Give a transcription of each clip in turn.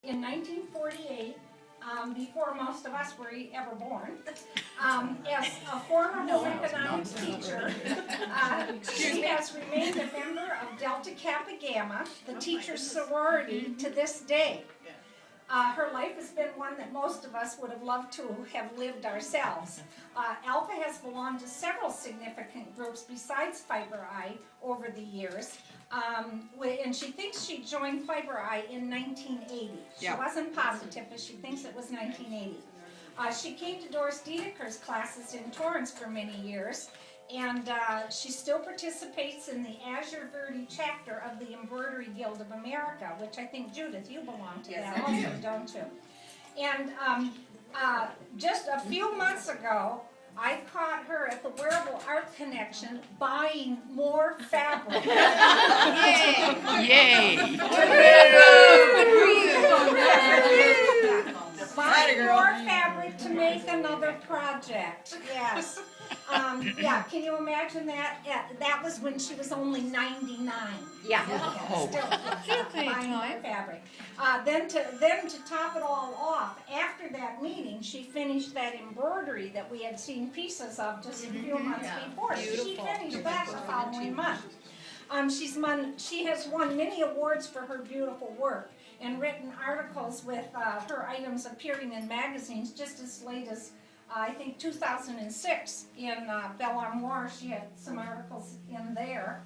In 1948, before most of us were ever born, as a former home economics teacher, she has remained a member of Delta Kappa Gamma, the teachers' sorority, to this day. Her life has been one that most of us would have loved to have lived ourselves. Alpha has belonged to several significant groups besides Fiber Eye over the years. And she thinks she joined Fiber Eye in 1980. She wasn't positive, but she thinks it was 1980. She came to Doris Dedeker's classes in Torrance for many years, and she still participates in the Azure Verde chapter of the Embroidery Guild of America, which I think, Judith, you belong to that also, don't you? And just a few months ago, I caught her at the Wearable Art Connection buying more fabric. Yay! Buying more fabric to make another project. Yes. Yeah, can you imagine that? Yeah, that was when she was only 99. Yeah, still buying more fabric. Then to top it all off, after that meeting, she finished that embroidery that we had seen pieces of just a few months before. She finished that the following month. She has won many awards for her beautiful work and written articles with her items appearing in magazines just as late as I think 2006 in Belle Armoire. She had some articles in there,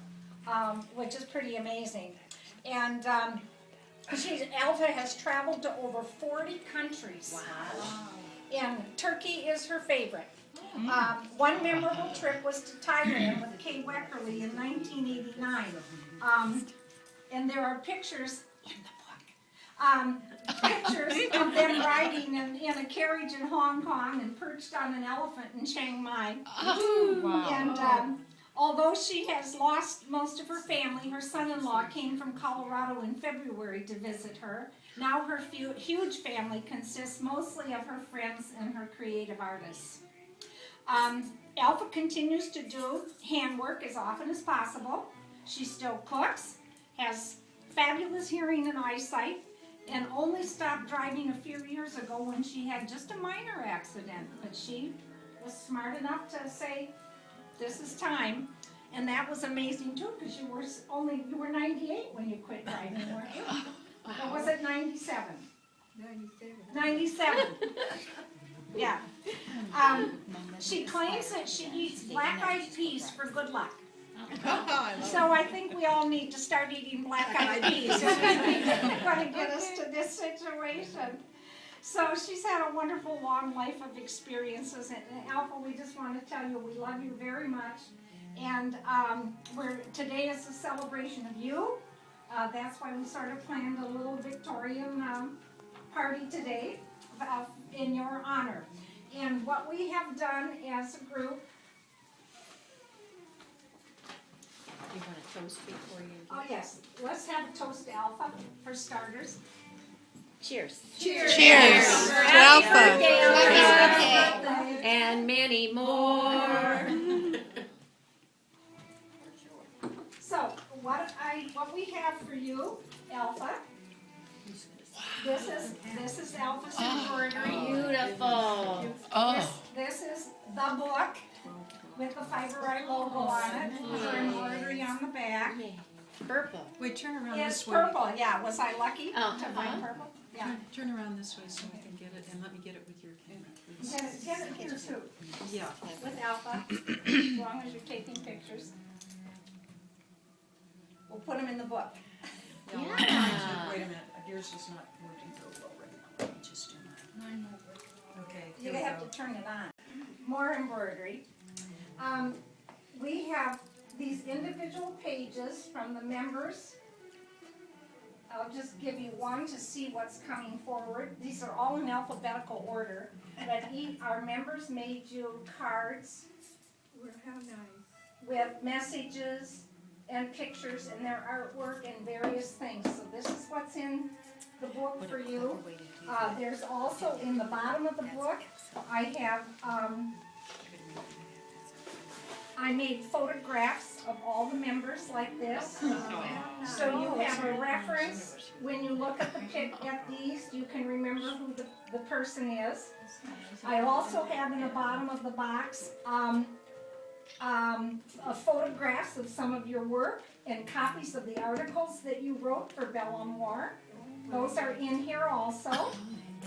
which is pretty amazing. And Alpha has traveled to over 40 countries. Wow. And Turkey is her favorite. One memorable trip was to Thailand with Kay Weckerly in 1989. And there are pictures in the book. Pictures of them riding in a carriage in Hong Kong and perched on an elephant in Chiang Mai. Oh, wow. And although she has lost most of her family, her son-in-law came from Colorado in February to visit her. Now her huge family consists mostly of her friends and her creative artists. Alpha continues to do handwork as often as possible. She still cooks, has fabulous hearing and eyesight, and only stopped driving a few years ago when she had just a minor accident. But she was smart enough to say, this is time. And that was amazing too, because you were 98 when you quit driving, weren't you? Or was it 97? 97. Yeah. She claims that she eats black-eyed peas for good luck. So I think we all need to start eating black-eyed peas if we're going to get us to this situation. So she's had a wonderful long life of experiences. And Alpha, we just want to tell you we love you very much. And today is a celebration of you. That's why we sort of planned a little Victorian party today in your honor. And what we have done as a group. You want a toast before you? Oh yes, let's have a toast to Alpha for starters. Cheers. Cheers to Alpha. And many more. So what we have for you, Alpha. This is Alpha's embroidery. Beautiful. Oh. This is the book with the Fiber Eye logo on it. Her embroidery on the back. Purple. Wait, turn around It's this way. purple. Yeah, was I lucky to Uh-huh. find purple? Yeah. Turn around this way so we can get it, and let me get it with your camera, please. Get it here too, Yeah. with Alpha, as long as you're taking pictures. We'll put them in the book. Yeah. Yeah. Wait a minute, yours is not working very well right now. Let me just do mine. Okay, You here we have go. to turn it on. More embroidery. We have these individual pages from the members. I'll just give you one to see what's coming forward. These are all in alphabetical order, but our members made you cards with messages and pictures and their artwork and various things. So this is what's in the book for you. There's also in the bottom of the book, I have I made photographs of all the members like this. So you have a reference, when you look at at these, you can remember who the person is. I also have in the bottom of the box, photographs of some of your work and copies of the articles that you wrote for Bellamore. Those are in here also.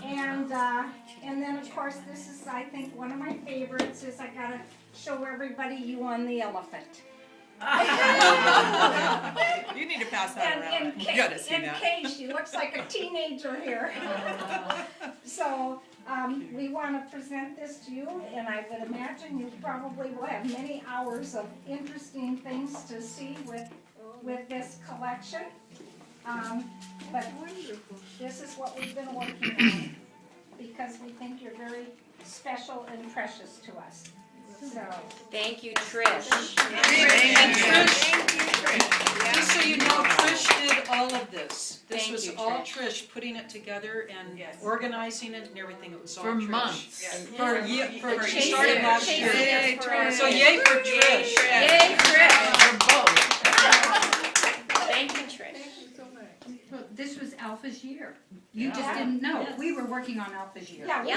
And then of course this is, I think, one of my favorites is I gotta show everybody you on the elephant. You need to pass that around. And You gotta see that. Kay, she looks like a teenager here. So, we wanna present this to you, and I would imagine you probably will have many hours of interesting things to see with this collection. But this is what we've been working on, because we think you're very special and precious to us. So, Thank you, Trish. And Trish, just so you know, Trish did all of this. This Thank was you, all Trish. Trish putting it together and organizing it and everything. It was all For Trish. months. For Chasing- she started last chasing year. us for our- So yay for Trish. Yay, Trish. For both. Thank you, Trish. Well, this was Alpha's year. You just didn't know. We were working on Alpha's year. yeah, we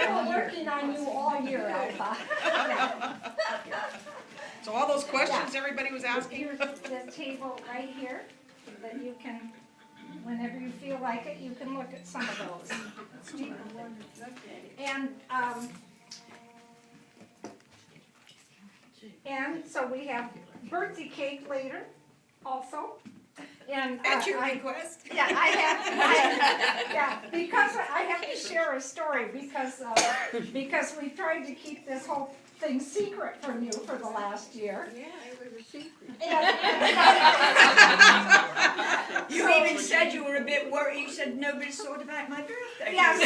were working on you all year, Alpha. So all those questions everybody was asking. Here's the table right here, that you can, whenever you feel like it, you can look at some of those. And so we have birthday cake later, also. And At your I- request. Yeah, because I have to share a story, because we tried to keep this whole thing secret from you for the last year. Yeah, it was a secret. You even said you were a bit worried. You said nobody thought about my birthday. Yeah, so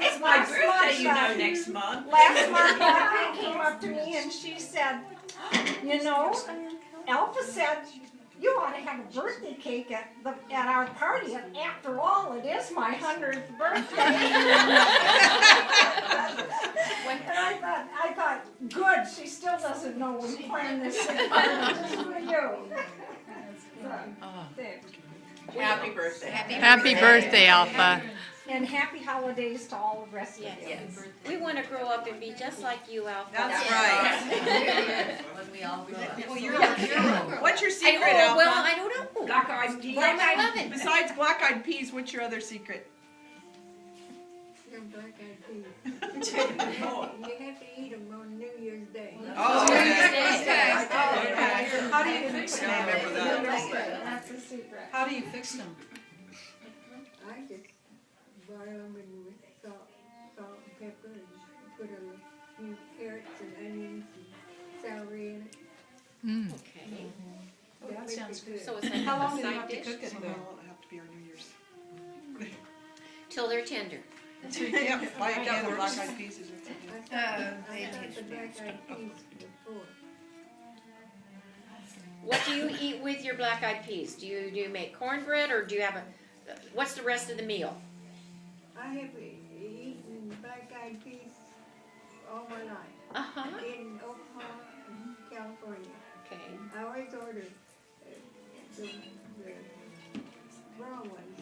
It's my birthday, you know, next month. last month, Audrey came up to me and she said, you know, Alpha said, you ought to have a birthday cake at our party, and after all, it is my 100th birthday. And I thought, good, she still doesn't know we planned this thing just for you. Happy birthday. Happy birthday, Alpha. And happy holidays to all the rest of you. Yes. We want to grow up and be just like you, Alpha. That's right. When we all grow up. Well, you're a hero. What's your secret, Well, Alpha? I don't know. Black-eyed peas. Black-eyed. Besides black-eyed peas, what's your other secret? Them black-eyed peas. You have to eat them on New Year's Day. Oh, okay. How do you fix them? remember that. That's the secret. How do you fix them? I just boil them in with salt and pepper and put a few carrots and onions and celery in it. Okay. That makes sounds it good. So it's like How a long do you side have to dish cook it? Well, it'll have to be our New Year's. till they're tender. Yeah, like the black-eyed peas is what's in it. I thought the black-eyed peas before. What do you eat with your black-eyed peas? Do you make cornbread, or do you have what's the rest of the meal? I have eaten black-eyed peas all my life. Uh-huh. In Oklahoma and California. Okay. I always order the raw ones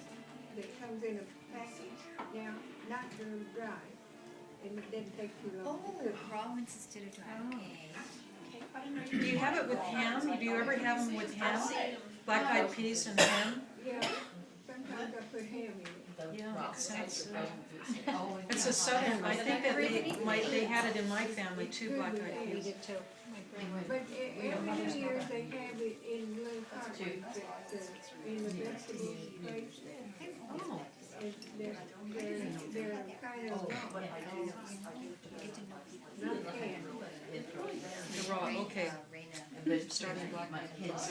that comes in a package. Now, not the dry, and it doesn't take too long to cook. raw ones instead of dry. Do you have it with ham? Do you ever have them with ham? Black-eyed peas and ham? Yeah, sometimes I put ham in it. Yeah, makes sense. It's a southern, I think that they had it in my family too, black-eyed peas. But every New Year's they have it in little cartons that's in the vegetable plates. Oh, They're kind of raw. Not canned. the raw, okay. Starting black-eyed peas.